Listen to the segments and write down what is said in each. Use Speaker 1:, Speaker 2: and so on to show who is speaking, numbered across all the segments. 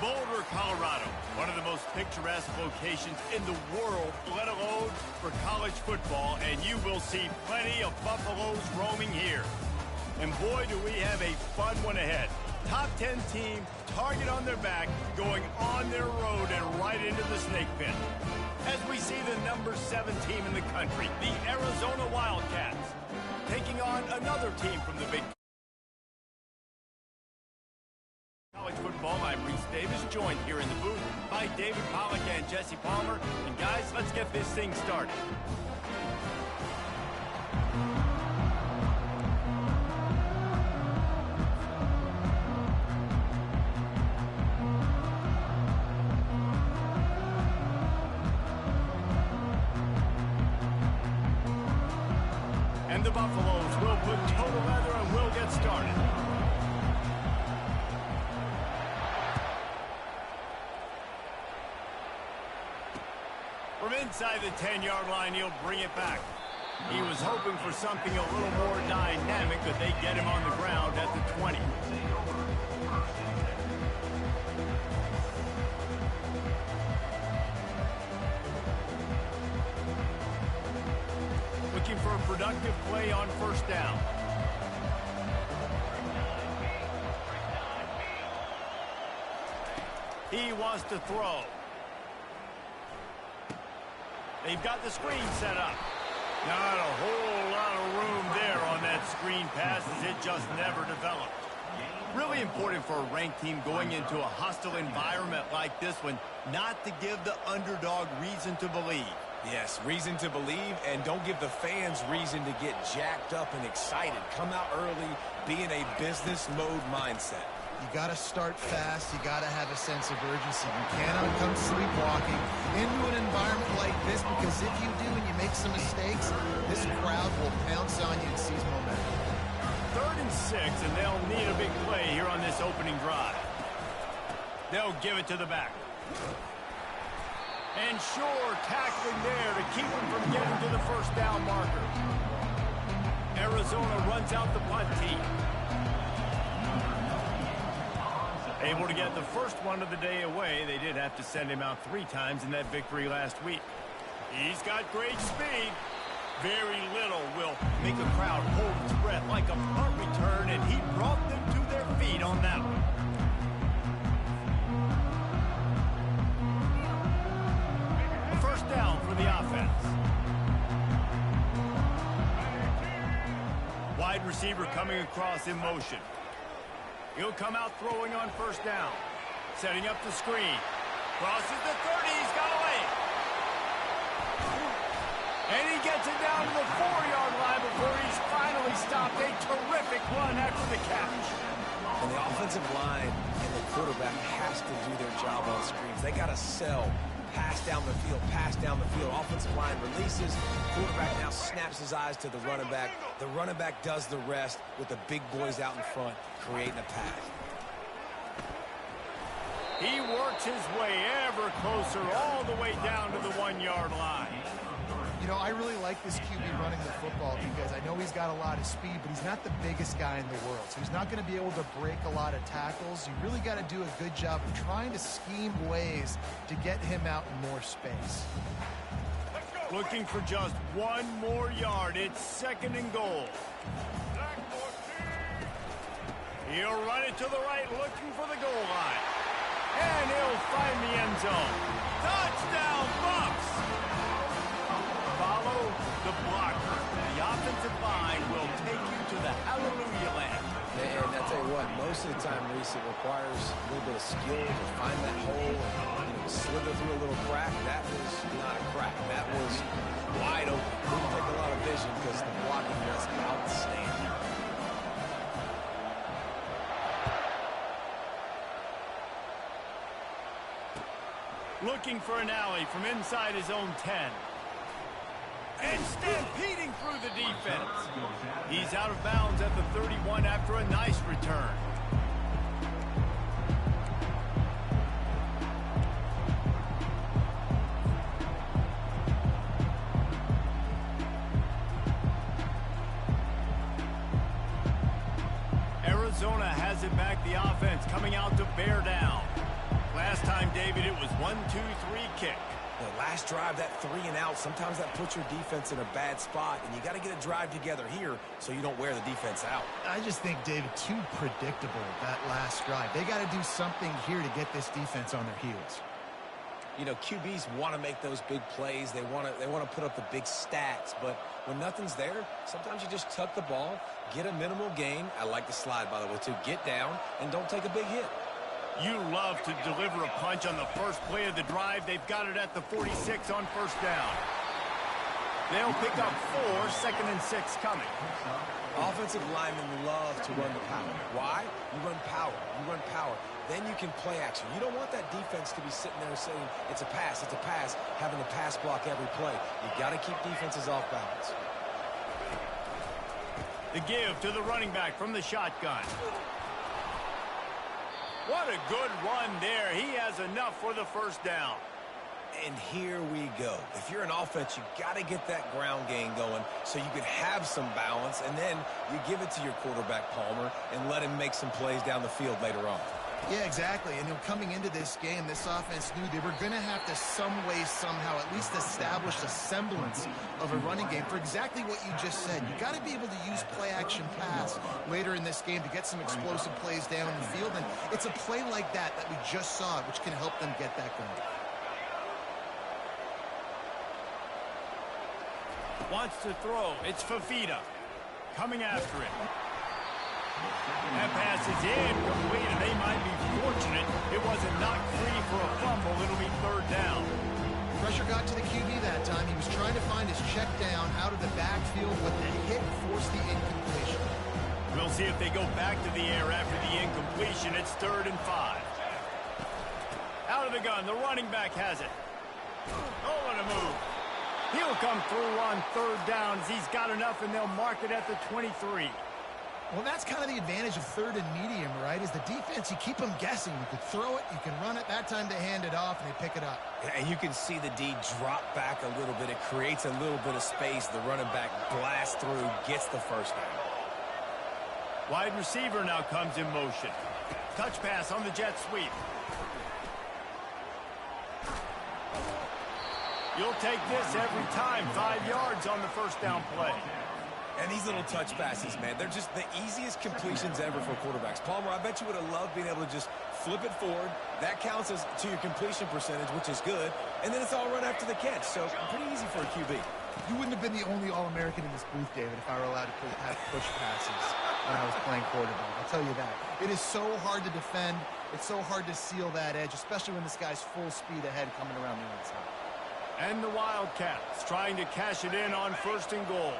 Speaker 1: Boulder, Colorado, one of the most picturesque locations in the world, let alone for college football, and you will see plenty of Buffaloes roaming here. And boy, do we have a fun one ahead. Top 10 team, target on their back, going on their road and right into the snake pit. As we see the number 7 team in the country, the Arizona Wildcats, taking on another team from the Big College football. I'm Reese Davis, joined here in the booth by David Pollack and Jesse Palmer. And guys, let's get this thing started. And the Buffaloes will put total leather and will get started. From inside the 10-yard line, he'll bring it back. He was hoping for something a little more dynamic, but they get him on the ground at the 20. Looking for a productive play on first down. He wants to throw. They've got the screen set up. Not a whole lot of room there on that screen pass as it just never developed. Really important for a ranked team going into a hostile environment like this one not to give the underdog reason to believe.
Speaker 2: Yes, reason to believe, and don't give the fans reason to get jacked up and excited. Come out early, be in a business mode mindset.
Speaker 3: You got to start fast. You got to have a sense of urgency. You cannot come sleepwalking into an environment like this, because if you do and you make some mistakes, this crowd will pounce on you and seize momentum.
Speaker 1: 3rd and 6, and they'll need a big play here on this opening drive. They'll give it to the back. And sure, tackling there to keep him from getting to the first down marker. Arizona runs out the punt team. Able to get the first one of the day away. They did have to send him out 3 times in that victory last week. He's got great speed. Very little will make a crowd hold its breath like a punt return, and he brought them to their feet on that one. A first down for the offense. Wide receiver coming across in motion. He'll come out throwing on first down. Setting up the screen. Crosses the 30. He's got away. And he gets it down to the 4-yard line before he's finally stopped. A terrific run after the catch.
Speaker 2: And the offensive line and the quarterback has to do their job on screens. They got to sell. Pass down the field, pass down the field. Offensive line releases. Quarterback now snaps his eyes to the running back. The running back does the rest with the big boys out in front, creating a pass.
Speaker 1: He works his way ever closer all the way down to the 1-yard line.
Speaker 3: You know, I really like this QB running the football, because I know he's got a lot of speed, but he's not the biggest guy in the world. So he's not going to be able to break a lot of tackles. You really got to do a good job of trying to scheme ways to get him out in more space.
Speaker 1: Looking for just 1 more yard. It's 2nd and goal. He'll run it to the right, looking for the goal line. And he'll find the end zone. Touchdown, Bucks! Follow the blocker. The offensive line will take you to the hallelujah land.
Speaker 2: And I tell you what, most of the time, Reese, it requires a little bit of skill to find that hole and slither through a little crack. That was not a crack. That was wide open. Didn't take a lot of vision because the blocking was outstanding.
Speaker 1: Looking for an alley from inside his own 10. And stampeding through the defense. He's out of bounds at the 31 after a nice return. Arizona has it back, the offense coming out to bear down. Last time, David, it was 1-2-3 kick.
Speaker 2: The last drive, that 3 and out, sometimes that puts your defense in a bad spot, and you got to get a drive together here so you don't wear the defense out.
Speaker 3: I just think, David, too predictable, that last drive. They got to do something here to get this defense on their heels.
Speaker 2: You know, QBs want to make those big plays. They want to put up the big stats, but when nothing's there, sometimes you just tuck the ball, get a minimal gain. I like the slide, by the way, too. Get down and don't take a big hit.
Speaker 1: You love to deliver a punch on the first play of the drive. They've got it at the 46 on first down. They'll pick up 4, 2nd and 6 coming.
Speaker 2: Offensive linemen love to run the power. Why? You run power. You run power. Then you can play action. You don't want that defense to be sitting there saying, it's a pass, having to pass block every play. You've got to keep defenses off balance.
Speaker 1: The give to the running back from the shotgun. What a good run there. He has enough for the first down.
Speaker 2: And here we go. If you're an offense, you got to get that ground game going so you can have some balance, and then you give it to your quarterback, Palmer, and let him make some plays down the field later on.
Speaker 3: Yeah, exactly. And coming into this game, this offense knew they were going to have to some way, somehow, at least establish a semblance of a running game for exactly what you just said. You got to be able to use play-action pass later in this game to get some explosive plays down the field. And it's a play like that we just saw, which can help them get that going.
Speaker 1: Wants to throw. It's Fafita coming after it. That pass is incomplete, and they might be fortunate it wasn't knocked free for a fumble. It'll be 3rd down.
Speaker 3: Pressure got to the QB that time. He was trying to find his check down out of the backfield, but the hit forced the incompletion.
Speaker 1: We'll see if they go back to the air after the incompletion. It's 3rd and 5. Out of the gun, the running back has it. Oh, what a move. He'll come through on 3rd down as he's got enough, and they'll mark it at the 23.
Speaker 3: Well, that's kind of the advantage of 3rd and medium, right? Is the defense, you keep them guessing. You can throw it, you can run it. That time they hand it off, and they pick it up.
Speaker 2: And you can see the D drop back a little bit. It creates a little bit of space. The running back blasts through, gets the first down.
Speaker 1: Wide receiver now comes in motion. Touch pass on the jet sweep. You'll take this every time. 5 yards on the first down play.
Speaker 2: And these little touch passes, man, they're just the easiest completions ever for quarterbacks. Palmer, I bet you would have loved being able to just flip it forward. That counts as to your completion percentage, which is good. And then it's all run after the catch. So pretty easy for a QB.
Speaker 3: You wouldn't have been the only All-American in this booth, David, if I were allowed to have push passes when I was playing quarterback. I'll tell you that. It is so hard to defend. It's so hard to seal that edge, especially when this guy's full speed ahead coming around the inside.
Speaker 1: And the Wildcats trying to cash it in on 1st and goal.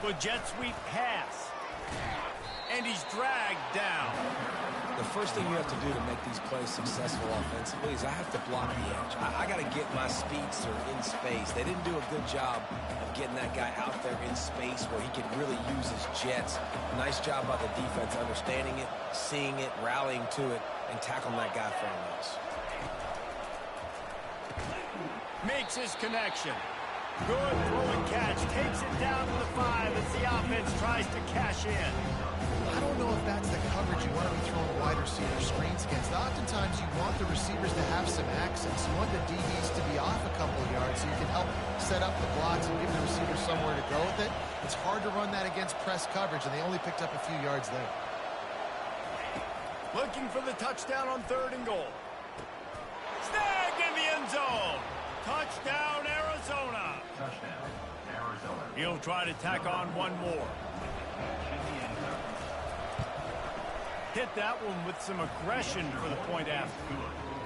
Speaker 1: The jet sweep pass. And he's dragged down.
Speaker 2: The first thing you have to do to make these plays successful offensively is I have to block the edge. I got to get my speedster in space. They didn't do a good job of getting that guy out there in space where he could really use his jets. Nice job by the defense understanding it, seeing it, rallying to it, and tackling that guy for a loss.
Speaker 1: Makes his connection. Good throw and catch. Takes it down to the 5 as the offense tries to cash in.
Speaker 3: I don't know if that's the coverage you want to be throwing wide receiver screens against. Oftentimes you want the receivers to have some access. You want the DBs to be off a couple of yards so you can help set up the blocks and give the receiver somewhere to go with it. It's hard to run that against press coverage, and they only picked up a few yards there.
Speaker 1: Looking for the touchdown on 3rd and goal. Snagged in the end zone. Touchdown, Arizona.
Speaker 4: Touchdown, Arizona.
Speaker 1: He'll try to tack on one more. Hit that one with some aggression for the point after.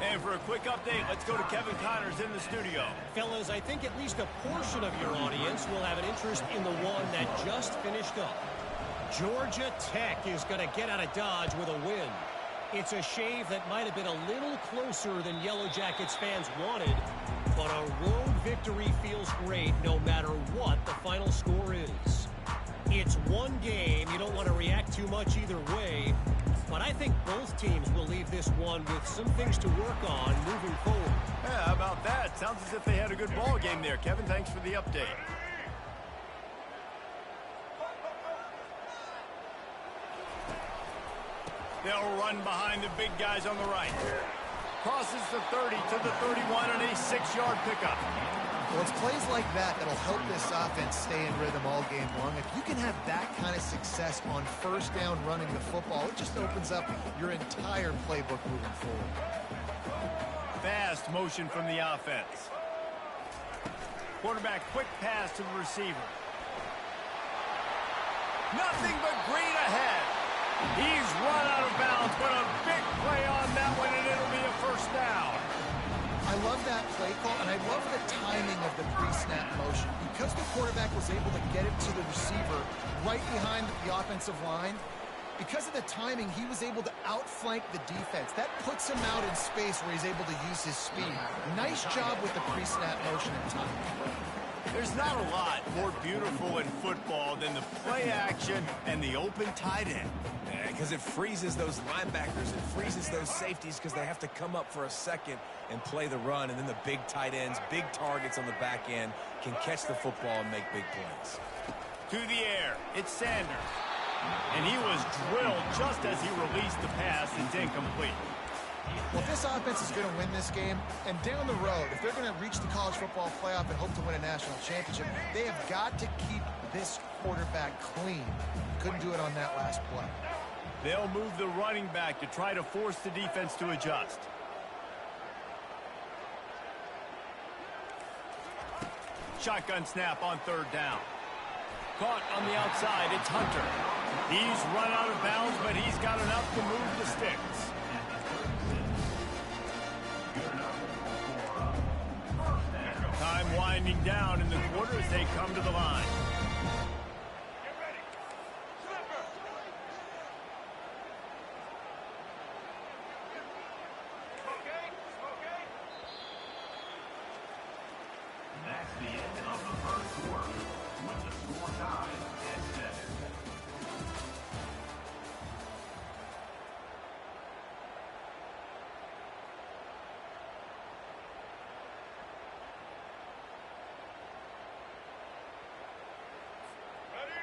Speaker 1: And for a quick update, let's go to Kevin Connors in the studio.
Speaker 5: Fellas, I think at least a portion of your audience will have an interest in the one that just finished up. Georgia Tech is going to get out of Dodge with a win. It's a shave that might have been a little closer than Yellow Jackets fans wanted, but a road victory feels great no matter what the final score is. It's one game. You don't want to react too much either way, but I think both teams will leave this one with some things to work on moving forward.
Speaker 1: Yeah, how about that? Sounds as if they had a good ball game there. Kevin, thanks for the update. They'll run behind the big guys on the right. Crosses the 30 to the 31 and a 6-yard pickup.
Speaker 3: Well, it's plays like that that'll help this offense stay in rhythm all game long. If you can have that kind of success on first down running the football, it just opens up your entire playbook moving forward.
Speaker 1: Fast motion from the offense. Quarterback quick pass to the receiver. Nothing but green ahead. He's run out of bounds, but a big play on that one, and it'll be a first down.
Speaker 3: I love that play call, and I love the timing of the pre-snap motion. Because the quarterback was able to get it to the receiver right behind the offensive line, because of the timing, he was able to outflank the defense. That puts him out in space where he's able to use his speed. Nice job with the pre-snap motion and timing.
Speaker 1: There's not a lot more beautiful in football than the play action and the open tight end.
Speaker 2: Yeah, because it freezes those linebackers. It freezes those safeties because they have to come up for a second and play the run. And then the big tight ends, big targets on the back end can catch the football and make big plays.
Speaker 1: To the air, it's Sanders. And he was drilled just as he released the pass. It's incomplete.
Speaker 3: Well, if this offense is going to win this game, and down the road, if they're going to reach the college football playoff and hope to win a national championship, they have got to keep this quarterback clean. Couldn't do it on that last play.
Speaker 1: They'll move the running back to try to force the defense to adjust. Shotgun snap on third down. Caught on the outside, it's Hunter. He's run out of bounds, but he's got enough to move the sticks. Time winding down in the quarter as they come to the line.
Speaker 4: That's the end of the first quarter, with the score tied at 7.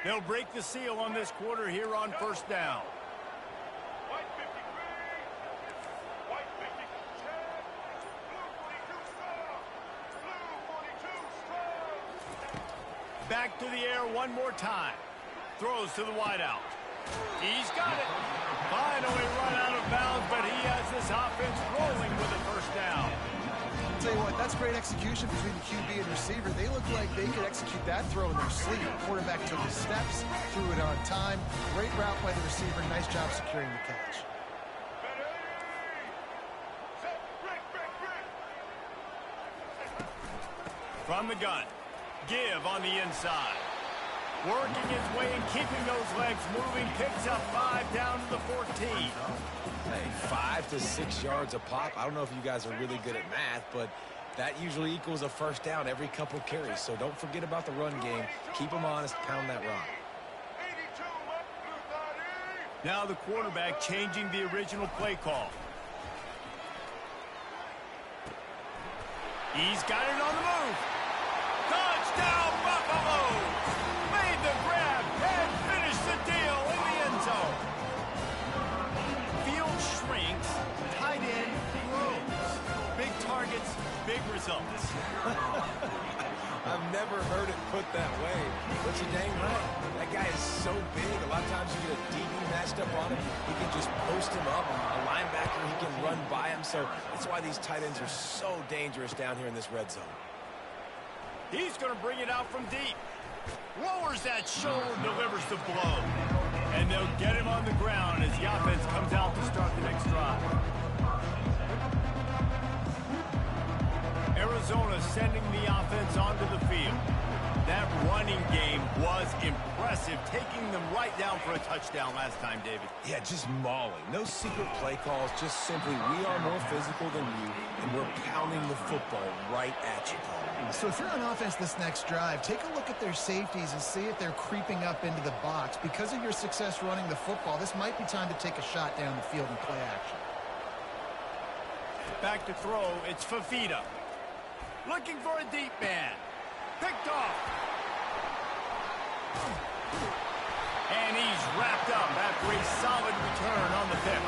Speaker 1: They'll break the seal on this quarter here on first down.
Speaker 6: White 53, white 50, check. Blue 42 strong, blue 42 strong.
Speaker 1: Back to the air one more time. Throws to the wideout. He's got it. Finally run out of bounds, but he has this offense rolling with a first down.
Speaker 3: I'll tell you what, that's great execution between the QB and receiver. They look like they could execute that throw in their sleep. The quarterback took his steps, threw it on time. Great route by the receiver. Nice job securing the catch.
Speaker 1: From the gun, give on the inside. Working his way and keeping those legs moving. Picks up 5 down to the 14.
Speaker 2: Hey, 5 to 6 yards a pop. I don't know if you guys are really good at math, but that usually equals a first down every couple carries. So don't forget about the run game. Keep them honest. Pound that rock.
Speaker 1: Now the quarterback changing the original play call. He's got it on the move. Touchdown, Buffalo! Made the grab and finished the deal in the end zone. Field shrinks, tight end grows. Big targets, big results.
Speaker 2: I've never heard it put that way, but you're dang right. That guy is so big. A lot of times you get a DB matched up on him. He can just post him up. A linebacker, he can run by him. So that's why these tight ends are so dangerous down here in this red zone.
Speaker 1: He's going to bring it out from deep. Lowers that shoulder, delivers the blow. And they'll get him on the ground as the offense comes out to start the next drive. Arizona sending the offense onto the field. That running game was impressive. impressive, taking them right down for a touchdown last time, David.
Speaker 2: Yeah, just mauling. No secret play calls, just simply we are more physical than you, and we're pounding the football right at you, Paul.
Speaker 3: So if you're on offense this next drive, take a look at their safeties and see if they're creeping up into the box. Because of your success running the football, this might be time to take a shot down the field and play action.
Speaker 1: Back to throw, it's Fafita. Looking for a deep man. Picked off. And he's wrapped up after a solid return on the pick.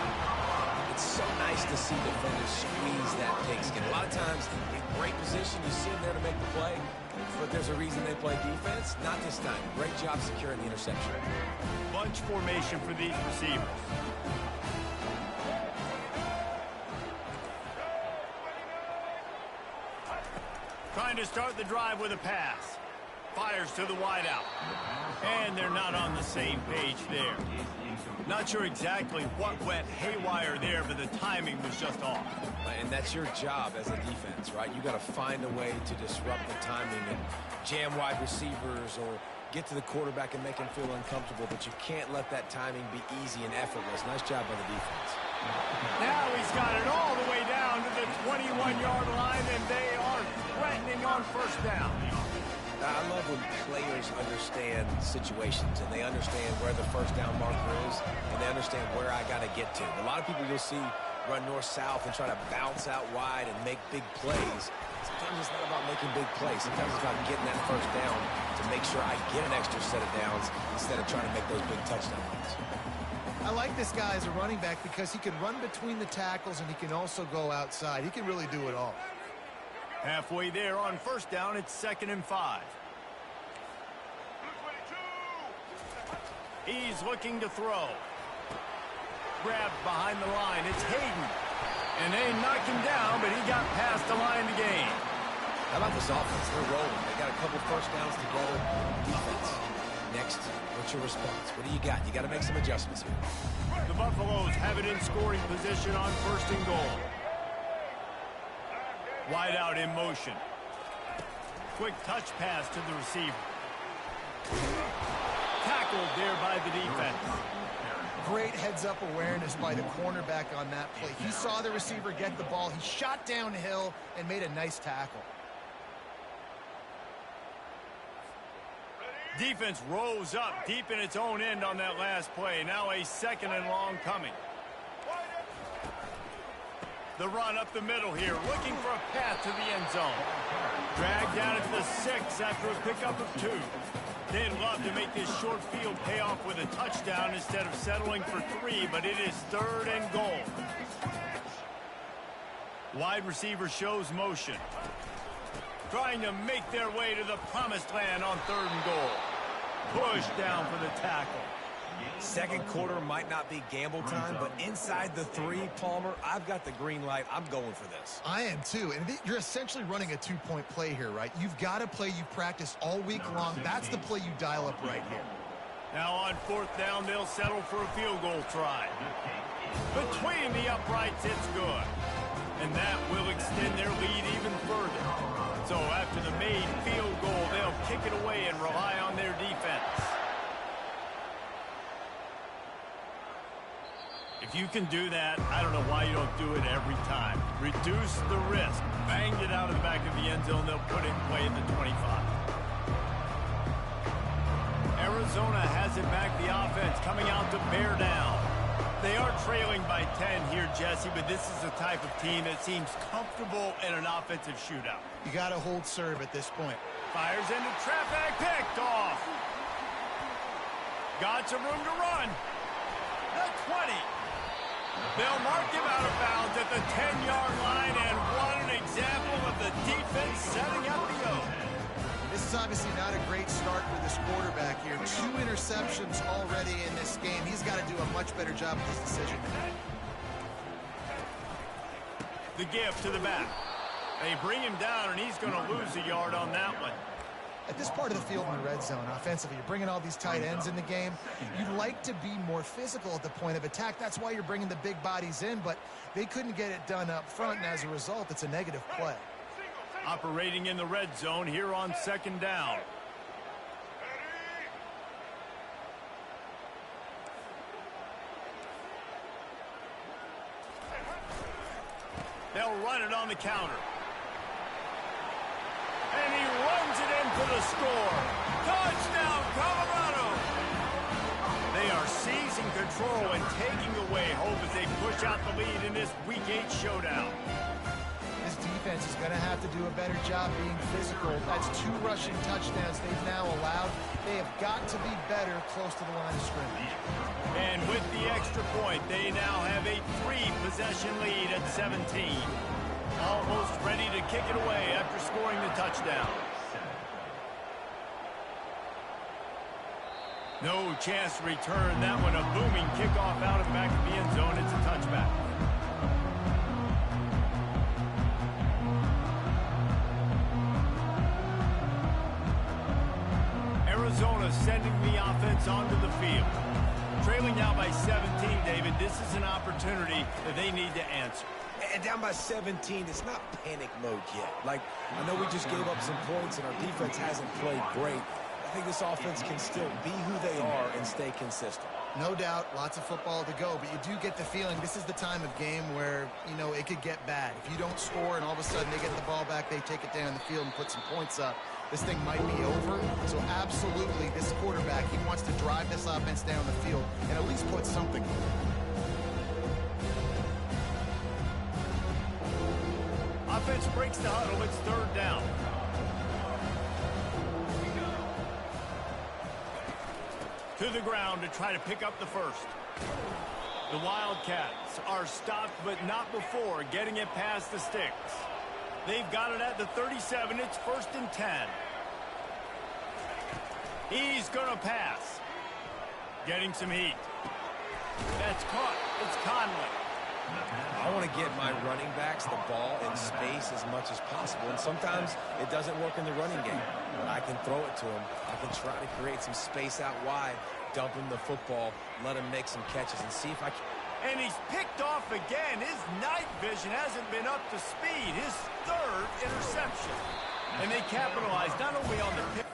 Speaker 2: It's so nice to see defenders squeeze that pigskin. A lot of times, in great position, you see them there to make the play, but there's a reason they play defense. Not this time. Great job securing the interception.
Speaker 1: Bunch formation for these receivers. Trying to start the drive with a pass. Fires to the wideout. And they're not on the same page there. Not sure exactly what went haywire there, but the timing was just off.
Speaker 2: And that's your job as a defense, right? You got to find a way to disrupt the timing and jam wide receivers or get to the quarterback and make him feel uncomfortable, but you can't let that timing be easy and effortless. Nice job by the defense.
Speaker 1: Now he's got it all the way down to the 21-yard line, and they are threatening on first down.
Speaker 2: I love when players understand situations and they understand where the first down marker is and they understand where I got to get to. A lot of people you'll see run north-south and try to bounce out wide and make big plays. Sometimes it's not about making big plays. Sometimes it's about getting that first down to make sure I get an extra set of downs instead of trying to make those big touchdown runs.
Speaker 3: I like this guy as a running back because he can run between the tackles and he can also go outside. He can really do it all.
Speaker 1: Halfway there on first down, it's 2nd and 5. He's looking to throw. Grabbed behind the line, it's Hayden. And they knock him down, but he got past the line to gain.
Speaker 2: How about this offense? They're rolling. They got a couple first downs together. Defense. Next, what's your response? What do you got? You got to make some adjustments here.
Speaker 1: The Buffaloes have it in scoring position on 1st and goal. Wide out in motion. Quick touch pass to the receiver. Tackled there by the defense.
Speaker 3: Great heads-up awareness by the cornerback on that play. He saw the receiver get the ball. He shot downhill and made a nice tackle.
Speaker 1: Defense rose up deep in its own end on that last play. Now a 2nd and long coming. The run up the middle here, looking for a path to the end zone. Dragged down at the 6 after a pickup of 2. They'd love to make this short field pay off with a touchdown instead of settling for 3, but it is 3rd and goal. Wide receiver shows motion. Trying to make their way to the promised land on 3rd and goal. Push down for the tackle.
Speaker 2: Second quarter might not be gamble time, but inside the 3, Palmer, I've got the green light. I'm going for this.
Speaker 3: I am too, and you're essentially running a 2-point play here, right? You've got to play you've practiced all week long. That's the play you dial up right here.
Speaker 1: Now on 4th down, they'll settle for a field goal try. Between the uprights, it's good. And that will extend their lead even further. So after the made field goal, they'll kick it away and rely on their defense. If you can do that, I don't know why you don't do it every time. Reduce the risk. Banged it out of the back of the end zone. They'll put it in play at the 25. Arizona has it back. The offense coming out to bear down. They are trailing by 10 here, Jesse, but this is the type of team that seems comfortable in an offensive shootout.
Speaker 3: You got to hold serve at this point.
Speaker 1: Fires into traffic. Picked off. Got some room to run. The 20. They'll mark him out of bounds at the 10-yard line, and what an example of the defense setting up the O.
Speaker 3: This is obviously not a great start for this quarterback here. 2 interceptions already in this game. He's got to do a much better job with this decision.
Speaker 1: The give to the back. They bring him down, and he's going to lose a yard on that one.
Speaker 3: At this part of the field in the red zone, offensively, you're bringing all these tight ends in the game. You'd like to be more physical at the point of attack. That's why you're bringing the big bodies in, but they couldn't get it done up front, and as a result, it's a negative play.
Speaker 1: Operating in the red zone here on 2nd down. They'll run it on the counter. And he runs it in for the score. Touchdown, Colorado! They are seizing control and taking away hope as they push out the lead in this Week 8 showdown.
Speaker 3: This defense is going to have to do a better job being physical. That's 2 rushing touchdowns they've now allowed. They have got to be better close to the line of scrimmage.
Speaker 1: And with the extra point, they now have a 3-possession lead at 17. Almost ready to kick it away after scoring the touchdown. No chance to return that one. A booming kickoff out of the back of the end zone. It's a touchback. Arizona sending the offense onto the field. Trailing now by 17, David. This is an opportunity that they need to answer.
Speaker 2: And down by 17, it's not panic mode yet. Like, I know we just gave up some points and our defense hasn't played great. I think this offense can still be who they are and stay consistent.
Speaker 3: No doubt, lots of football to go, but you do get the feeling this is the time of game where, you know, it could get bad. If you don't score and all of a sudden they get the ball back, they take it down the field and put some points up, this thing might be over. So absolutely, this quarterback, he wants to drive this offense down the field and at least put something.
Speaker 1: Offense breaks the huddle. It's 3rd down. To the ground to try to pick up the first. The Wildcats are stopped, but not before getting it past the sticks. They've got it at the 37. It's 1st and 10. He's going to pass. Getting some heat. That's caught. It's Conley.
Speaker 2: I want to get my running backs the ball in space as much as possible, and sometimes it doesn't work in the running game. But I can throw it to him. I can try to create some space out wide, dump him the football, let him make some catches, and see if I can.
Speaker 1: And he's picked off again. His night vision hasn't been up to speed. His 3rd interception. And they capitalize not only on the pick.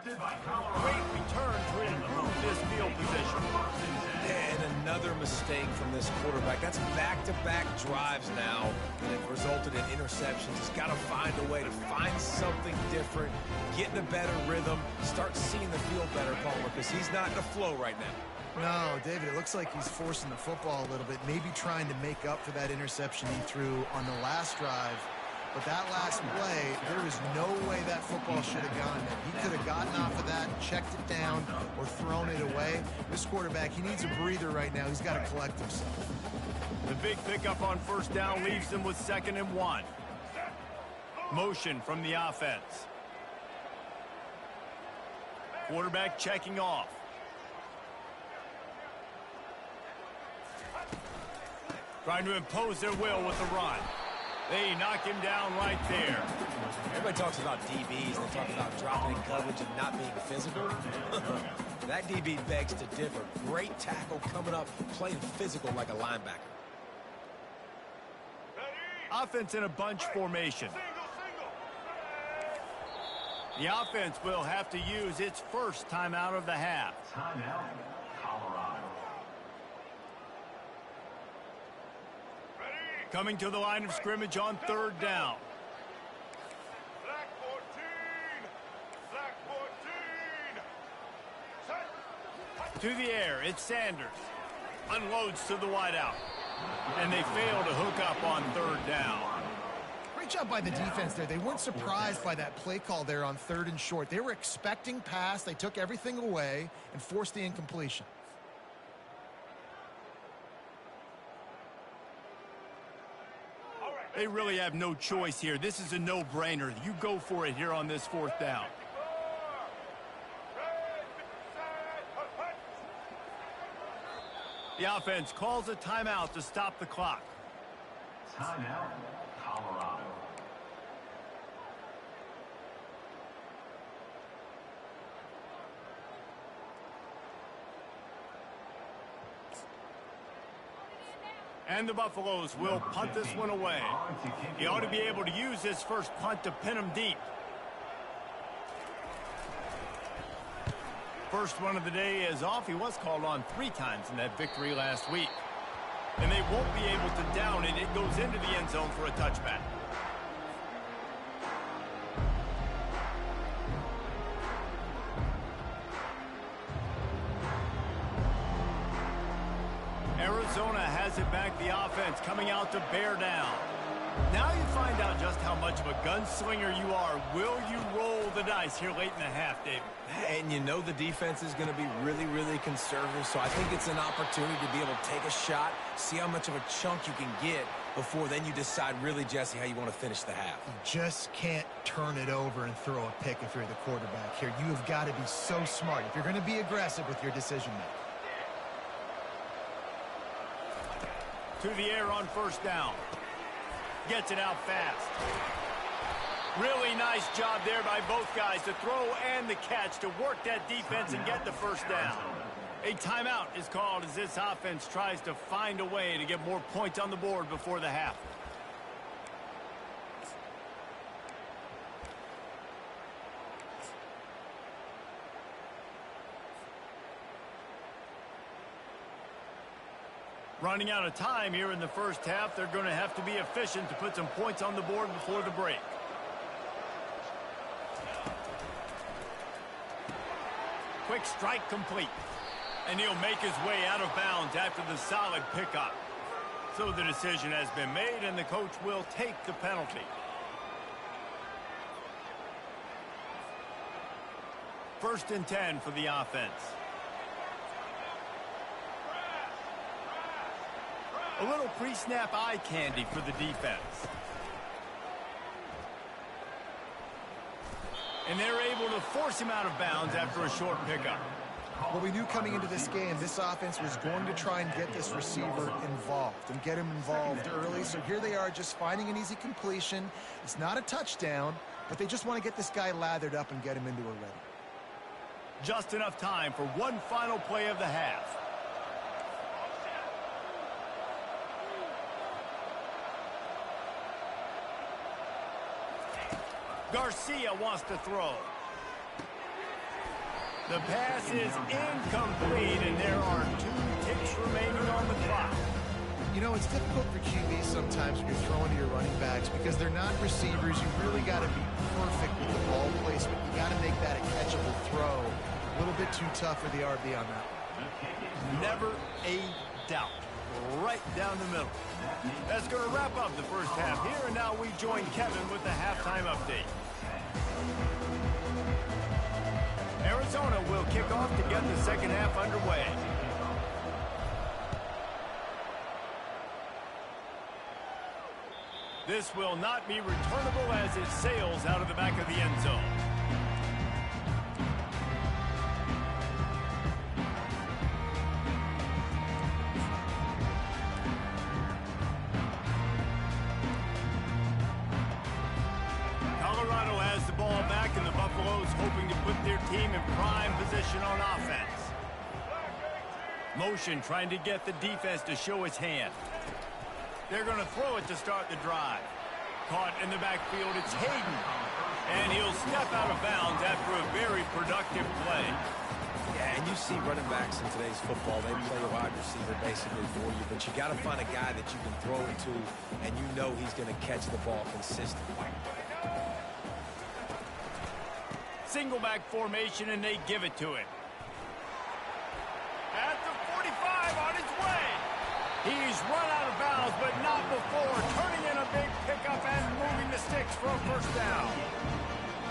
Speaker 1: Great return to improve this field position.
Speaker 2: And another mistake from this quarterback. That's back-to-back drives now, and it resulted in interceptions. He's got to find a way to find something different, get in a better rhythm, start seeing the field better, Palmer, because he's not in a flow right now.
Speaker 3: No, David, it looks like he's forcing the football a little bit, maybe trying to make up for that interception he threw on the last drive. But that last play, there is no way that football should have gone there. He could have gotten off of that, checked it down, or thrown it away. This quarterback, he needs a breather right now. He's got to collect himself.
Speaker 1: The big pickup on 1st down leaves them with 2nd and 1. Motion from the offense. Quarterback checking off. Trying to impose their will with the run. They knock him down right there.
Speaker 2: Everybody talks about DBs. They talk about dropping in coverage and not being physical. That DB begs to differ. Great tackle coming up, playing physical like a linebacker.
Speaker 1: Offense in a bunch formation. The offense will have to use its first timeout of the half.
Speaker 4: Timeout, Colorado.
Speaker 1: Coming to the line of scrimmage on 3rd down.
Speaker 6: Black 14. Black 14. Set.
Speaker 1: To the air, it's Sanders. Unloads to the wideout. And they fail to hook up on 3rd down.
Speaker 3: Great job by the defense there. They weren't surprised by that play call there on 3rd and short. They were expecting pass. They took everything away and forced the incompletion.
Speaker 1: They really have no choice here. This is a no-brainer. You go for it here on this 4th down. The offense calls a timeout to stop the clock.
Speaker 4: Timeout, Colorado.
Speaker 1: And the Buffaloes will punt this one away. He ought to be able to use his first punt to pin him deep. First one of the day is off. He was called on 3 times in that victory last week. And they won't be able to down it. It goes into the end zone for a touchback. Arizona has it back, the offense coming out to bear down. Now you find out just how much of a gunslinger you are. Will you roll the dice here late in the half, David?
Speaker 2: And you know the defense is going to be really, really conservative, so I think it's an opportunity to be able to take a shot, see how much of a chunk you can get before then you decide really, Jesse, how you want to finish the half.
Speaker 3: You just can't turn it over and throw a pick if you're the quarterback here. You have got to be so smart if you're going to be aggressive with your decision-making.
Speaker 1: To the air on first down. Gets it out fast. Really nice job there by both guys to throw and the catch to work that defense and get the first down. A timeout is called as this offense tries to find a way to get more points on the board before the half. Running out of time here in the first half. They're going to have to be efficient to put some points on the board before the break. Quick strike complete. And he'll make his way out of bounds after the solid pickup. So the decision has been made, and the coach will take the penalty. First and 10 for the offense. A little pre-snap eye candy for the defense. And they're able to force him out of bounds after a short pickup.
Speaker 3: Well, we knew coming into this game, this offense was going to try and get this receiver involved and get him involved early. So here they are just finding an easy completion. It's not a touchdown, but they just want to get this guy lathered up and get him into a ready.
Speaker 1: Just enough time for one final play of the half. Garcia wants to throw. The pass is incomplete, and there are 2 ticks remaining on the clock.
Speaker 3: You know, it's difficult for QBs sometimes when you're throwing to your running backs because they're not receivers. You really got to be perfect with the ball placement. You got to make that a catchable throw. A little bit too tough for the RB on that one.
Speaker 1: Never a doubt. Right down the middle. That's going to wrap up the first half here, and now we join Kevin with the halftime update. Arizona will kick off to get the second half underway. This will not be returnable as it sails out of the back of the end zone. Colorado has the ball back, and the Buffaloes hoping to put their team in prime position on offense. Motion trying to get the defense to show its hand. They're going to throw it to start the drive. Caught in the backfield, it's Hayden. And he'll step out of bounds after a very productive play.
Speaker 2: Yeah, and you see running backs in today's football, they play a wide receiver basically for you, but you got to find a guy that you can throw it to, and you know he's going to catch the ball consistently.
Speaker 1: Single back formation, and they give it to him. At the 45 on his way. He's run out of bounds, but not before turning in a big pickup and moving the sticks for a first down.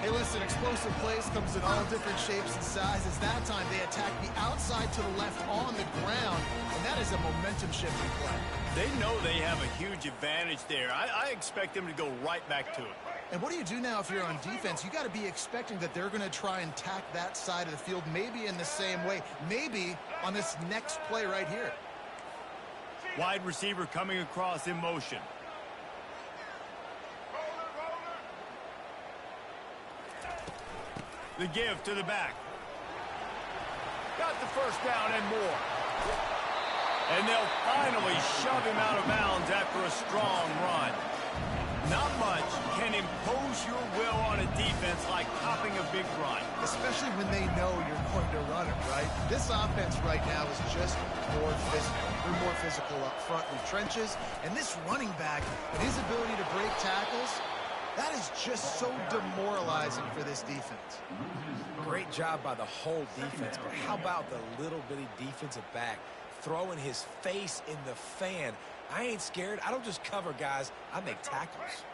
Speaker 3: Hey, listen, explosive plays comes in all different shapes and sizes. That time they attack the outside to the left on the ground, and that is a momentum-shifting play.
Speaker 1: They know they have a huge advantage there. I expect them to go right back to it.
Speaker 3: And what do you do now if you're on defense? You got to be expecting that they're going to try and tack that side of the field, maybe in the same way, maybe on this next play right here.
Speaker 1: Wide receiver coming across in motion. The give to the back. Got the first down and more. And they'll finally shove him out of bounds after a strong run. Not much can impose your will on a defense like popping a big run.
Speaker 3: Especially when they know you're going to run it, right? This offense right now is just more physical. They're more physical up front in the trenches. And this running back and his ability to break tackles, that is just so demoralizing for this defense.
Speaker 2: Great job by the whole defense, but how about the little bitty defensive back throwing his face in the fan? I ain't scared. I don't just cover guys. I make tackles.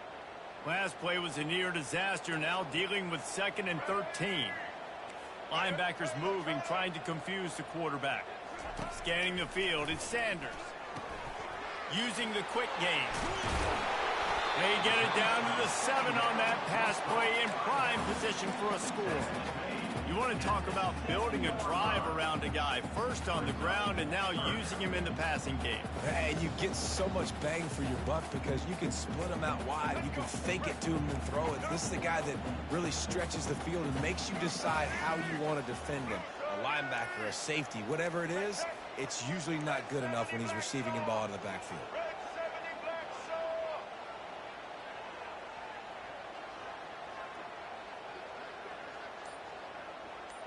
Speaker 1: Last play was a near disaster, now dealing with 2nd and 13. Linebackers moving, trying to confuse the quarterback. Scanning the field, it's Sanders. Using the quick game. They get it down to the 7 on that pass play in prime position for a score. You want to talk about building a drive around a guy, first on the ground and now using him in the passing game.
Speaker 2: And you get so much bang for your buck because you can split him out wide. You can fake it to him and throw it. This is the guy that really stretches the field and makes you decide how you want to defend him. A linebacker, a safety, whatever it is, it's usually not good enough when he's receiving the ball out of the backfield.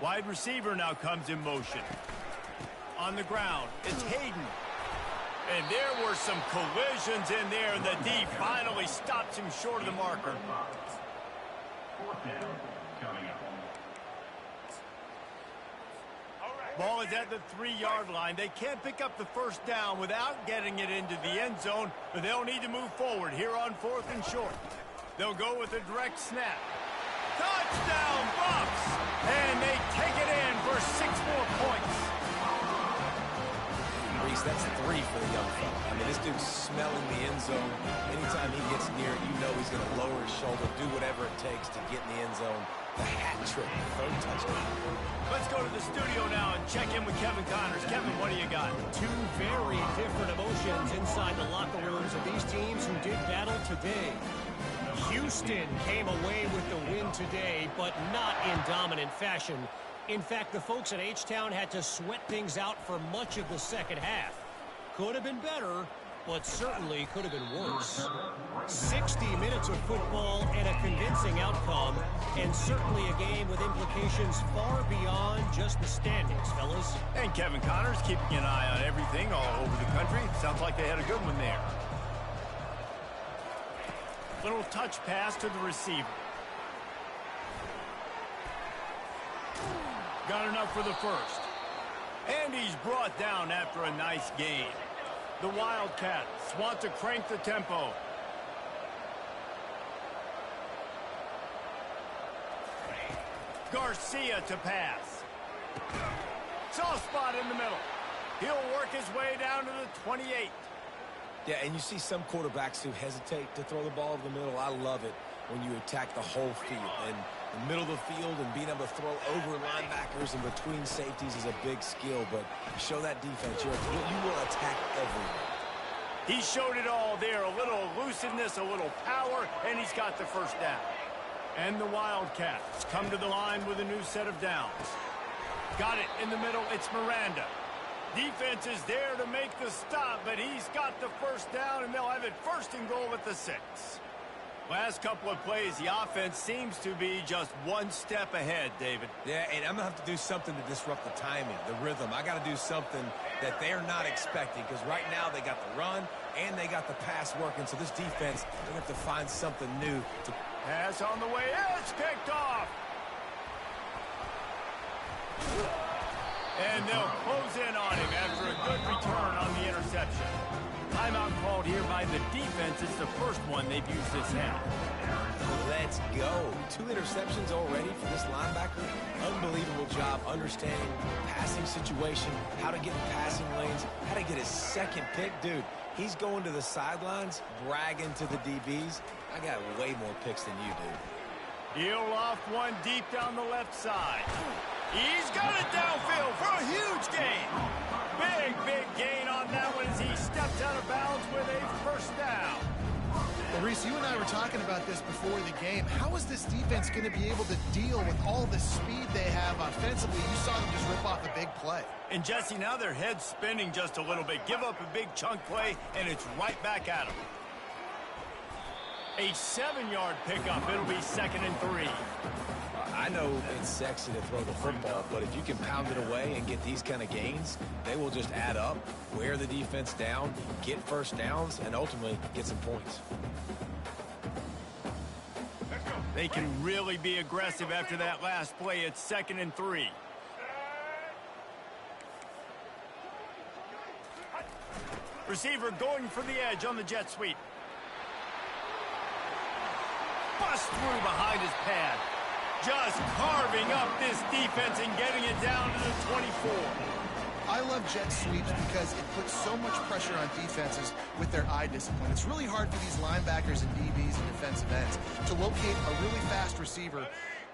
Speaker 1: Wide receiver now comes in motion. On the ground, it's Hayden. And there were some collisions in there, and the D finally stops him short of the marker.
Speaker 4: 4th down coming up.
Speaker 1: Ball is at the 3-yard line. They can't pick up the first down without getting it into the end zone, but they'll need to move forward here on 4th and short. They'll go with a direct snap. Touchdown, Bucks! And they take it in for 6 more points.
Speaker 2: Reese, that's 3 for the young fella. I mean, this dude's smelling the end zone. Anytime he gets near it, you know he's going to lower his shoulder, do whatever it takes to get in the end zone. The hat trick, the 3rd touchdown.
Speaker 1: Let's go to the studio now and check in with Kevin Connors. Kevin, what do you got?
Speaker 5: 2 very different emotions inside the locker rooms of these teams who did battle today. Houston came away with the win today, but not in dominant fashion. In fact, the folks at H-Town had to sweat things out for much of the second half. Could have been better, but certainly could have been worse. 60 minutes of football and a convincing outcome, and certainly a game with implications far beyond just the standings, fellas.
Speaker 1: And Kevin Connors keeping an eye on everything all over the country. Sounds like they had a good one there. Little touch pass to the receiver. Got enough for the first. And he's brought down after a nice gain. The Wildcats want to crank the tempo. Garcia to pass. Soft spot in the middle. He'll work his way down to the 28.
Speaker 2: Yeah, and you see some quarterbacks who hesitate to throw the ball over the middle. I love it when you attack the whole field. And the middle of the field and being able to throw over linebackers and between safeties is a big skill. But show that defense, you will attack everywhere.
Speaker 1: He showed it all there. A little elusiveness, a little power, and he's got the first down. And the Wildcats come to the line with a new set of downs. Got it in the middle. It's Miranda. Defense is there to make the stop, but he's got the first down, and they'll have it 1st and goal at the 6. Last couple of plays, the offense seems to be just one step ahead, David.
Speaker 2: Yeah, and I'm going to have to do something to disrupt the timing, the rhythm. I got to do something that they're not expecting, because right now they got the run and they got the pass working. So this defense, they're going to have to find something new.
Speaker 1: Pass on the way. It's picked off. And they'll close in on him after a good return on the interception. Timeout called here by the defense. It's the first one they've used this half.
Speaker 2: Let's go. 2 interceptions already for this linebacker. Unbelievable job understanding passing situation, how to get in passing lanes, how to get his 2nd pick. Dude, he's going to the sidelines, bragging to the DBs. I got way more picks than you do.
Speaker 1: He'll off one deep down the left side. He's got it downfield for a huge gain. Big gain on that one as he steps out of bounds with a first down.
Speaker 2: The
Speaker 3: Reese, you and I were talking about this before the game. How is this defense going to be able to deal with all the speed they have offensively? You saw them just rip off a big play.
Speaker 1: And Jesse, now their head's spinning just a little bit. Give up a big chunk play, and it's right back at them. A 7-yard pickup. It'll be 2nd and 3.
Speaker 2: I know it's sexy to throw the football, but if you can pound it away and get these kind of gains, they will just add up, wear the defense down, get first downs, and ultimately get some points.
Speaker 1: They can really be aggressive after that last play. It's 2nd and 3. Receiver going for the edge on the jet sweep. Bust through behind his pad. Just carving up this defense and getting it down to the 24.
Speaker 3: I love jet sweeps because it puts so much pressure on defenses with their eye discipline. It's really hard for these linebackers and DBs and defensive ends to locate a really fast receiver,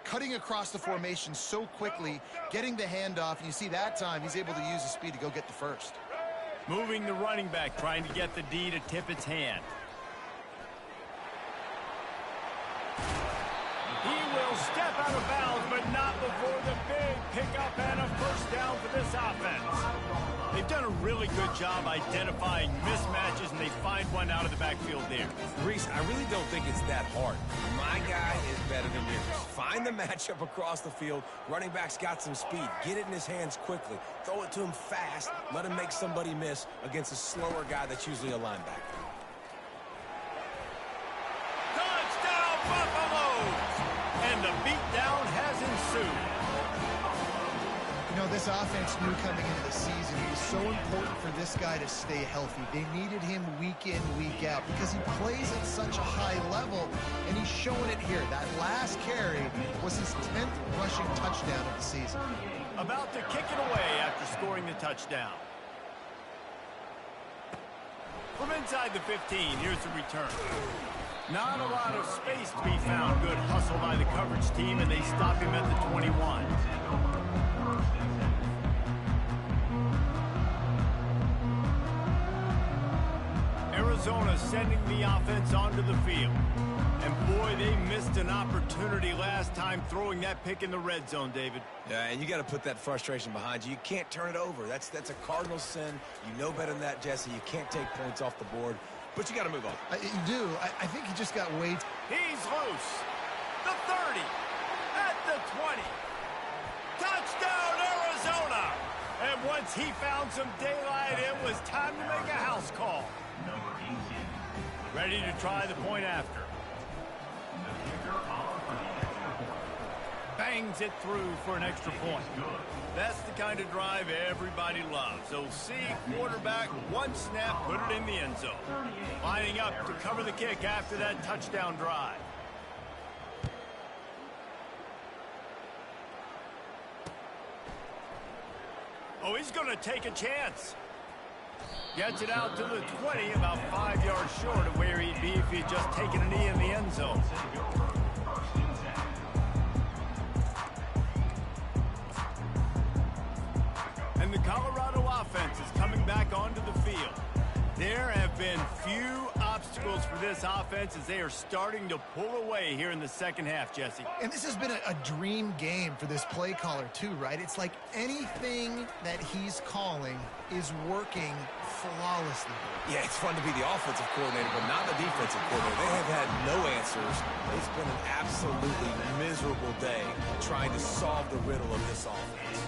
Speaker 3: cutting across the formation so quickly, getting the handoff, and you see that time he's able to use his speed to go get the first.
Speaker 1: Moving the running back, trying to get the D to tip its hand. He will step out of bounds, but not before the big pickup and a first down for this offense. They've done a really good job identifying mismatches, and they find one out of the backfield there.
Speaker 2: Reese, I really don't think it's that hard. My guy is better than yours. Find the matchup across the field. Running back's got some speed. Get it in his hands quickly. Throw it to him fast. Let him make somebody miss against a slower guy that's usually a linebacker.
Speaker 1: Touchdown, Buffalo! And the beatdown has ensued.
Speaker 3: You know, this offense knew coming into the season it was so important for this guy to stay healthy. They needed him week in, week out because he plays at such a high level, and he's showing it here. That last carry was his 10th rushing touchdown of the season.
Speaker 1: About to kick it away after scoring the touchdown. From inside the 15, here's the return. Not a lot of space to be found. Good hustle by the coverage team, and they stop him at the 21. Arizona sending the offense onto the field. And boy, they missed an opportunity last time throwing that pick in the red zone, David.
Speaker 2: Yeah, and you got to put that frustration behind you. You can't turn it over. That's a cardinal sin. You know better than that, Jesse. You can't take points off the board. But you got to move on.
Speaker 3: You do. I think he just got way...
Speaker 1: He's loose. The 30. At the 20. Touchdown, Arizona. And once he found some daylight, it was time to make a house call. Ready to try the point after. Bangs it through for an extra point. That's the kind of drive everybody loves. So see, quarterback, one snap, put it in the end zone. Lining up to cover the kick after that touchdown drive. Oh, he's going to take a chance. Gets it out to the 20, about 5 yards short of where he'd be if he'd just taken a knee in the end zone. And the Colorado offense is coming back onto the field. There have been few obstacles for this offense as they are starting to pull away here in the second half, Jesse.
Speaker 3: And this has been a dream game for this play caller, too, right? It's like anything that he's calling is working flawlessly.
Speaker 2: Yeah, it's fun to be the offensive coordinator, but not the defensive coordinator. They have had no answers. It's been an absolutely miserable day trying to solve the riddle of this offense.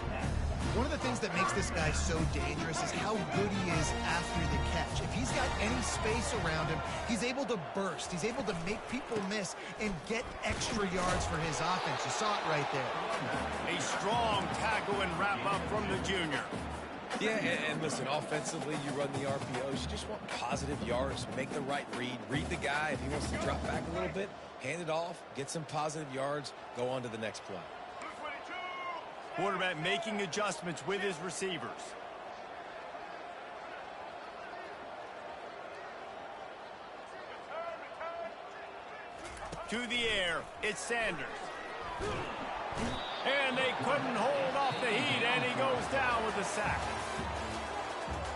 Speaker 3: One of the things that makes this guy so dangerous is how good he is after the catch. If he's got any space around him, he's able to burst. He's able to make people miss and get extra yards for his offense. You saw it right there.
Speaker 1: A strong tackle and wrap-up from the junior.
Speaker 2: Yeah, and listen, offensively, you run the RPOs. You just want positive yards, make the right read the guy. If he wants to drop back a little bit, hand it off, get some positive yards, go on to the next play.
Speaker 1: Quarterback making adjustments with his receivers. To the air, it's Sanders. And they couldn't hold off the heat, and he goes down with a sack.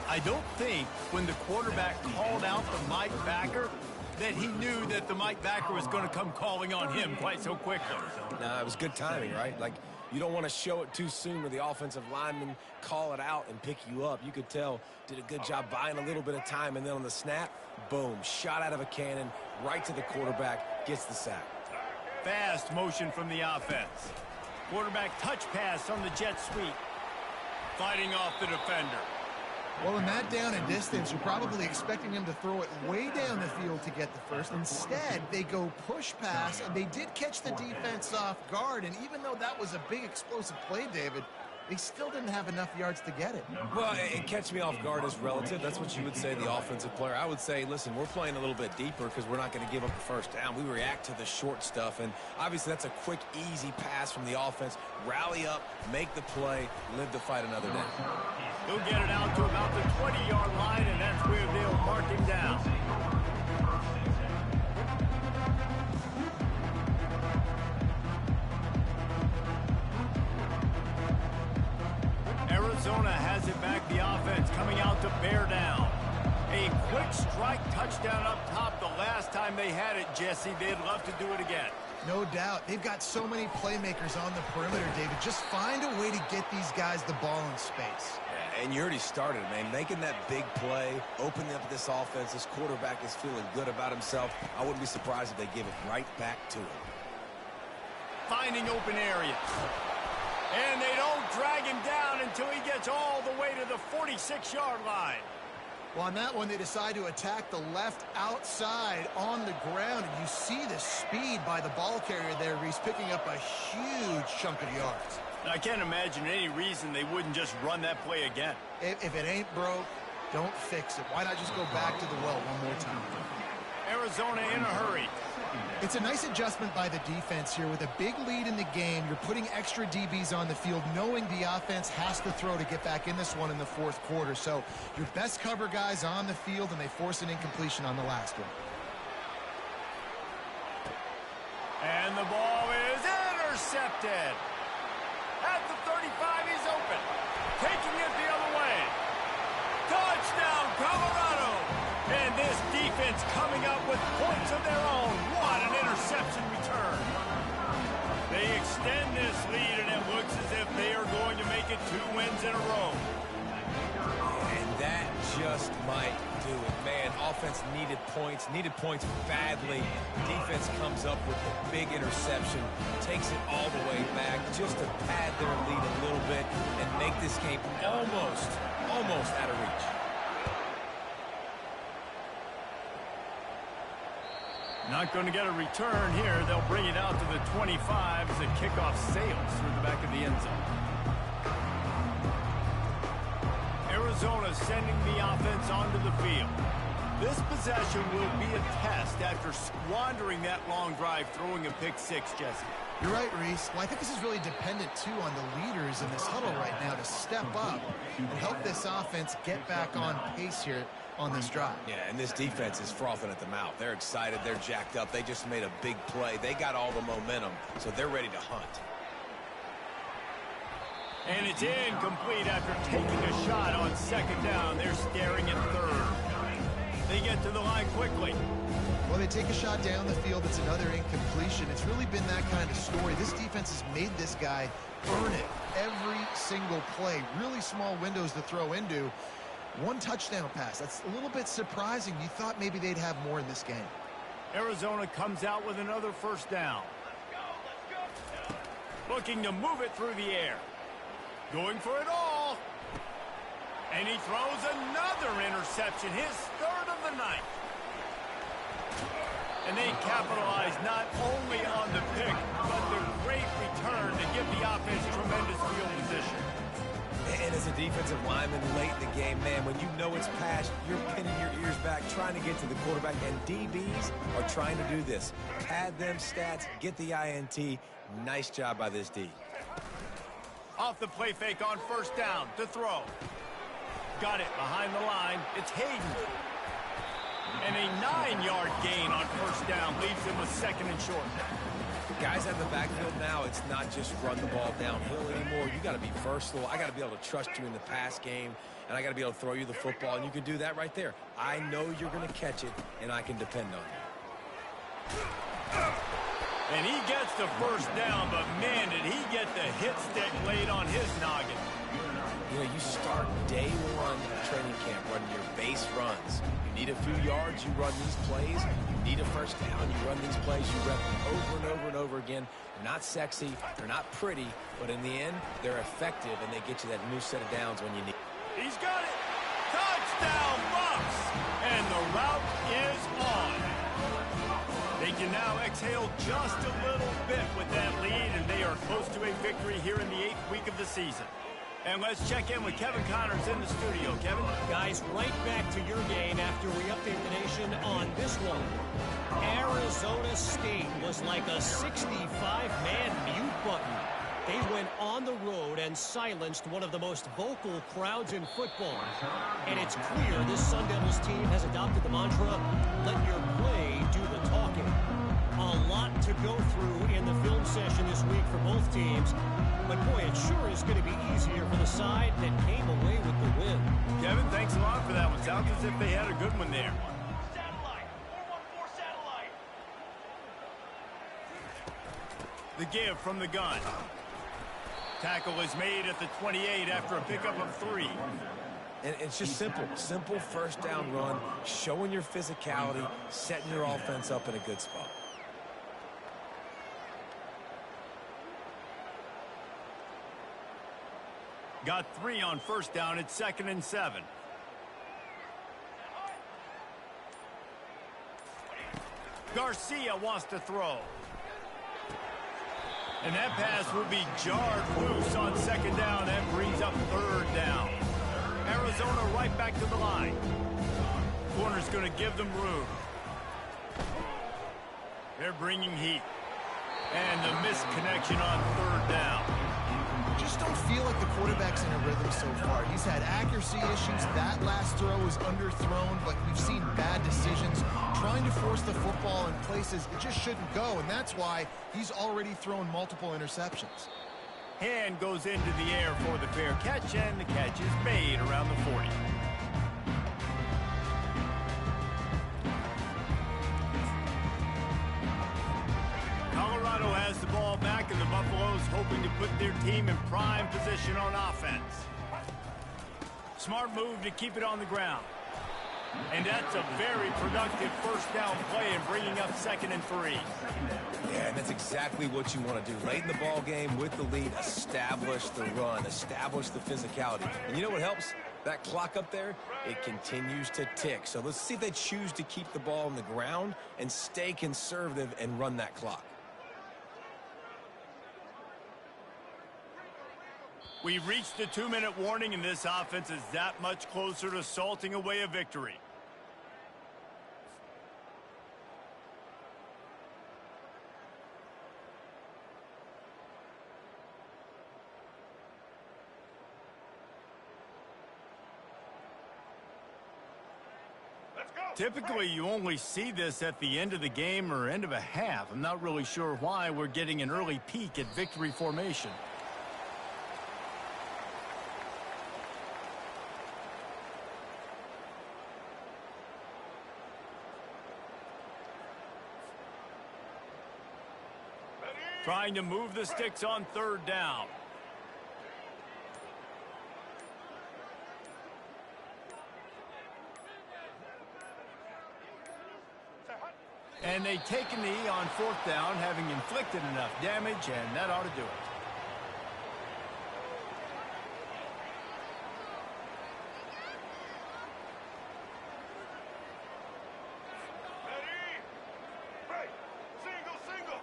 Speaker 1: I don't think when the quarterback called out the Mike backer, that he knew that the Mike backer was going to come calling on him quite so quickly.
Speaker 2: Nah, it was good timing, right? Like, you don't want to show it too soon where the offensive lineman call it out and pick you up. You could tell did a good job buying a little bit of time, and then on the snap, boom, shot out of a cannon, right to the quarterback, gets the sack.
Speaker 1: Fast motion from the offense. Quarterback touch pass on the jet sweep. Fighting off the defender.
Speaker 3: Well, in that down and distance, you're probably expecting him to throw it way down the field to get the first. Instead, they go push pass, and they did catch the defense off guard. And even though that was a big explosive play, David, they still didn't have enough yards to get it.
Speaker 2: Well, and catch me off guard is relative. That's what you would say, the offensive player. I would say, listen, we're playing a little bit deeper because we're not going to give up the first down. We react to the short stuff, and obviously that's a quick, easy pass from the offense. Rally up, make the play, live to fight another day.
Speaker 1: He'll get it out to about the 20-yard line, and that's where they'll mark him down. Arizona has it back. The offense coming out to bear down. A quick strike touchdown up top the last time they had it, Jesse. They'd love to do it again.
Speaker 3: No doubt. They've got so many playmakers on the perimeter, David. Just find a way to get these guys the ball in space.
Speaker 2: Yeah, and you already started, man. Making that big play, opening up this offense. This quarterback is feeling good about himself. I wouldn't be surprised if they give it right back to him.
Speaker 1: Finding open areas. And they don't drag him down until he gets all the way to the 46-yard line.
Speaker 3: Well, on that one, they decide to attack the left outside on the ground. And you see the speed by the ball carrier there, Reese, picking up a huge chunk of yards.
Speaker 1: I can't imagine any reason they wouldn't just run that play again.
Speaker 3: If it ain't broke, don't fix it. Why not just go back to the well one more time?
Speaker 1: Arizona in a hurry.
Speaker 3: It's a nice adjustment by the defense here. With a big lead in the game, you're putting extra DBs on the field, knowing the offense has to throw to get back in this one in the fourth quarter. So your best cover guys on the field, and they force an incompletion on the last one.
Speaker 1: And the ball is intercepted. At the 35, he's open. Taking it the other way. Touchdown, Colorado. And this defense coming up with points of their own. What an interception return. They extend this lead, and it looks as if they are going to make it 2 wins in a row.
Speaker 2: And that just might do it. Man, offense needed points badly. Defense comes up with a big interception, takes it all the way back just to pad their lead a little bit and make this game almost out of reach.
Speaker 1: Not going to get a return here. They'll bring it out to the 25 as the kickoff sails through the back of the end zone. Arizona sending the offense onto the field. This possession will be a test after squandering that long drive, throwing a pick six, Jesse.
Speaker 3: You're right, Reese. Well, I think this is really dependent, too, on the leaders in this huddle right now to step up and help this offense get back on pace here on this drive.
Speaker 2: Yeah, and this defense is frothing at the mouth. They're excited. They're jacked up. They just made a big play. They got all the momentum, so they're ready to hunt.
Speaker 1: And it's incomplete after taking a shot on second down. They're staring at third. They get to the line quickly.
Speaker 3: Well, they take a shot down the field. It's another incompletion. It's really been that kind of story. This defense has made this guy earn it every single play. Really small windows to throw into. One touchdown pass. That's a little bit surprising. You thought maybe they'd have more in this game.
Speaker 1: Arizona comes out with another first down. Looking to move it through the air. Going for it all. And he throws another interception, his third of the night. And they capitalize not only on the pick, but the great return to give the offense tremendous field position.
Speaker 2: And as a defensive lineman late in the game, man, when you know it's past, you're pinning your ears back, trying to get to the quarterback. And DBs are trying to do this. Pad them stats, get the INT. Nice job by this D.
Speaker 1: Off the play fake on first down to throw. Got it behind the line. It's Hayden. And a 9-yard gain on first down leaves him with second and short.
Speaker 2: Guys at the backfield now, it's not just run the ball downhill anymore. You got to be versatile. I got to be able to trust you in the pass game, and I got to be able to throw you the football, and you can do that right there. I know you're going to catch it, and I can depend on you.
Speaker 1: And he gets the first down, but man, did he get the hit stick laid on his noggin.
Speaker 2: You know, you start day one of training camp running your base runs. You need a few yards, you run these plays. You need a first down, you run these plays. You rep them over and over and over again. They're not sexy, they're not pretty, but in the end, they're effective, and they get you that new set of downs when you need it.
Speaker 1: He's got it. Touchdown, Bucks. And the route is on. They can now exhale just a little bit with that lead, and they are close to a victory here in the 8th week of the season. And let's check in with Kevin Connors in the studio. Kevin?
Speaker 5: Guys, right back to your game after we update the nation on this one. Arizona State was like a 65-man mute button. They went on the road and silenced one of the most vocal crowds in football. And it's clear this Sun Devils team has adopted the mantra, let your play do the talking. A lot to go through in the film session this week for both teams. But boy, it sure is going to be easier for the side that came away with the win.
Speaker 1: Kevin, thanks a lot for that one. Sounds as if they had a good one there.
Speaker 6: Satellite. 414 satellite.
Speaker 1: The give from the gun. Tackle is made at the 28 after a pickup of 3.
Speaker 2: And it's just simple first down run, showing your physicality, setting your offense up in a good spot.
Speaker 1: Got 3 on first down. It's 2nd and 7. Garcia wants to throw. And that pass will be jarred loose on 2nd down. That brings up 3rd down. Arizona right back to the line. Corner's going to give them room. They're bringing heat. And the missed connection on 3rd down.
Speaker 3: Just don't feel like the quarterback's in a rhythm so far. He's had accuracy issues. That last throw was underthrown, but we've seen bad decisions trying to force the football in places it just shouldn't go, and that's why he's already thrown multiple interceptions.
Speaker 1: Hand goes into the air for the fair catch, and the catch is made around the 40. Colorado has the ball back, and the Buffaloes hoping to put their team in prime position on offense. Smart move to keep it on the ground. And that's a very productive first down play and bringing up 2nd and 3.
Speaker 2: Yeah, and that's exactly what you want to do. Late in the ball game with the lead, establish the run, establish the physicality. And you know what helps? That clock up there, it continues to tick. So let's see if they choose to keep the ball on the ground and stay conservative and run that clock.
Speaker 1: We've reached the 2-minute warning, and this offense is that much closer to salting away a victory.
Speaker 6: Let's go.
Speaker 1: Typically, you only see this at the end of the game or end of a half. I'm not really sure why we're getting an early peek at victory formation. Trying to move the sticks on 3rd down. And they take a knee on 4th down, having inflicted enough damage, and that ought to do it.
Speaker 6: Ready. Break. Single, single.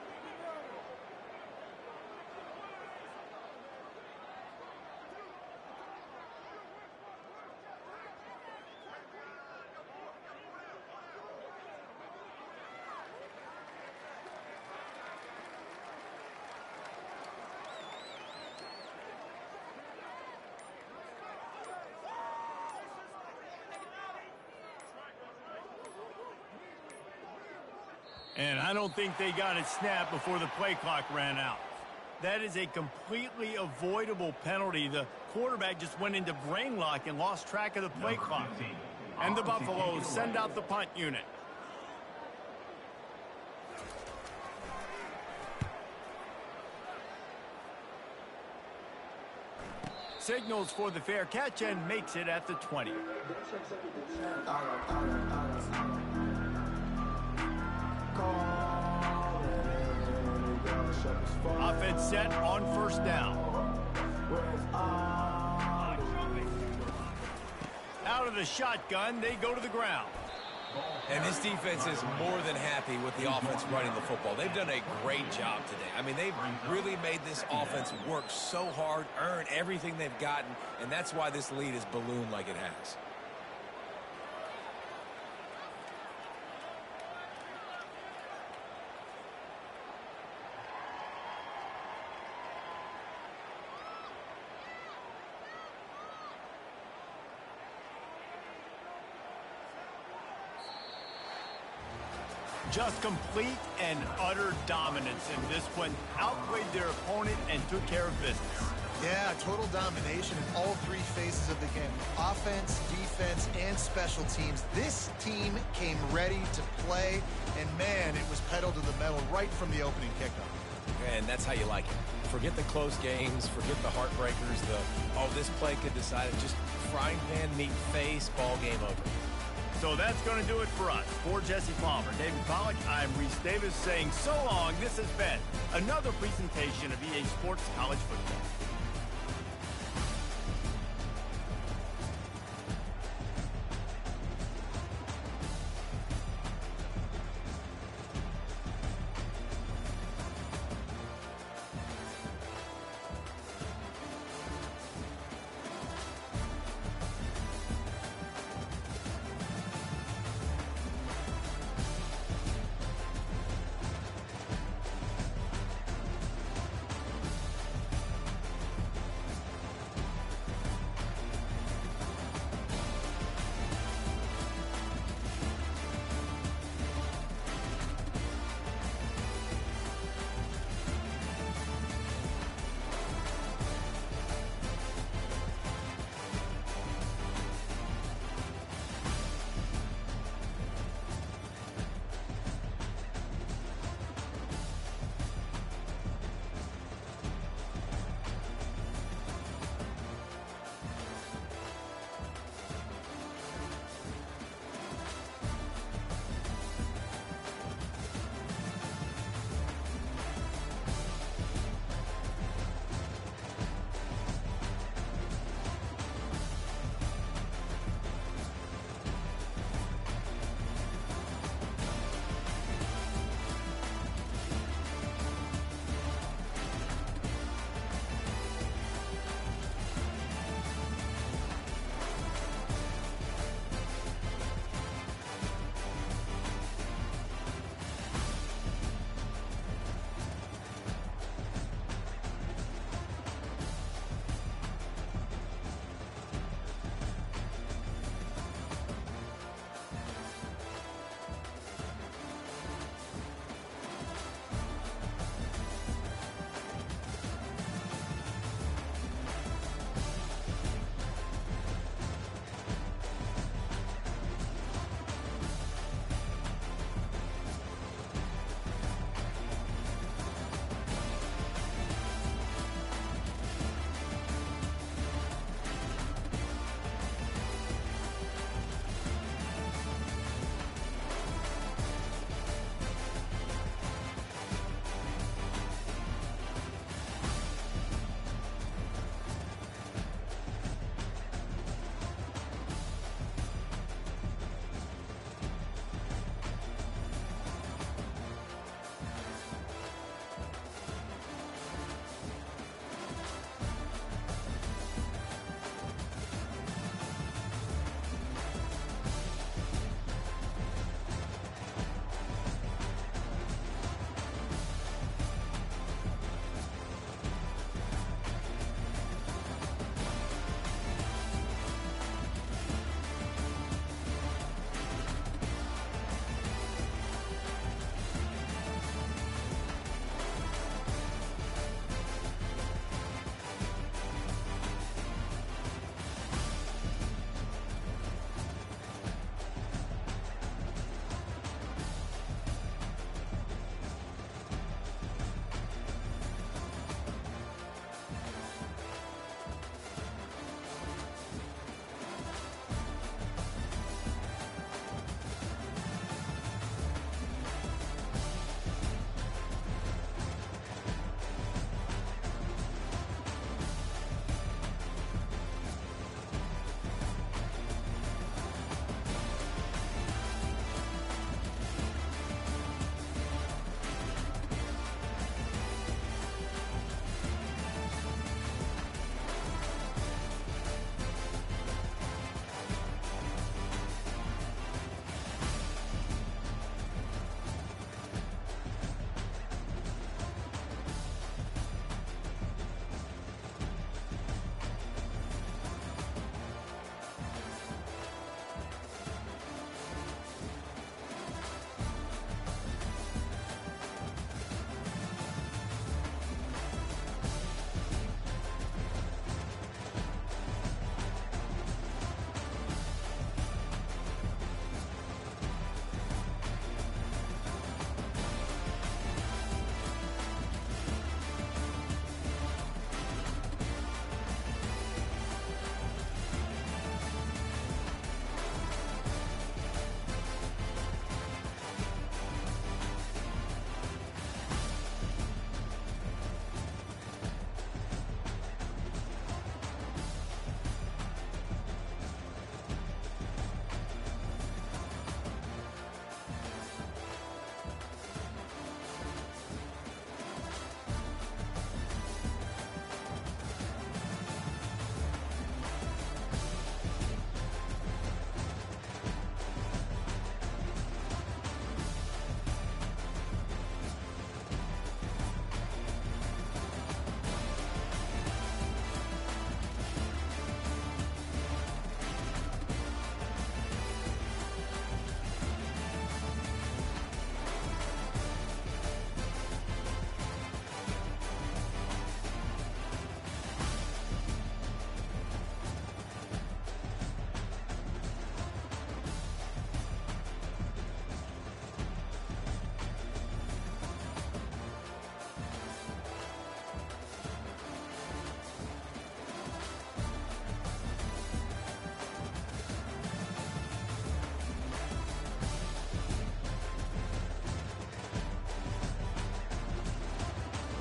Speaker 1: And I don't think they got it snapped before the play clock ran out. That is a completely avoidable penalty. The quarterback just went into brain lock and lost track of the play clock. And the Buffaloes send out the punt unit. Signals for the fair catch and makes it at the 20. Offense set on first down. Out of the shotgun, they go to the ground.
Speaker 2: And this defense is more than happy with the offense running the football. They've done a great job today. I mean, they've really made this offense work so hard, earn everything they've gotten, and that's why this lead is ballooned like it has.
Speaker 1: Just complete and utter dominance in this one. Outplayed their opponent and took care of business.
Speaker 3: Yeah, total domination in all three phases of the game. Offense, defense, and special teams. This team came ready to play, and man, it was pedal to the metal right from the opening kickoff.
Speaker 2: And that's how you like it. Forget the close games, forget the heartbreakers, this play could decide it. Just frying pan, meat face, ball game over.
Speaker 1: So that's going to do it for us. For Jesse Palmer, David Pollack, I'm Reese Davis saying so long. This has been another presentation of EA Sports College Football.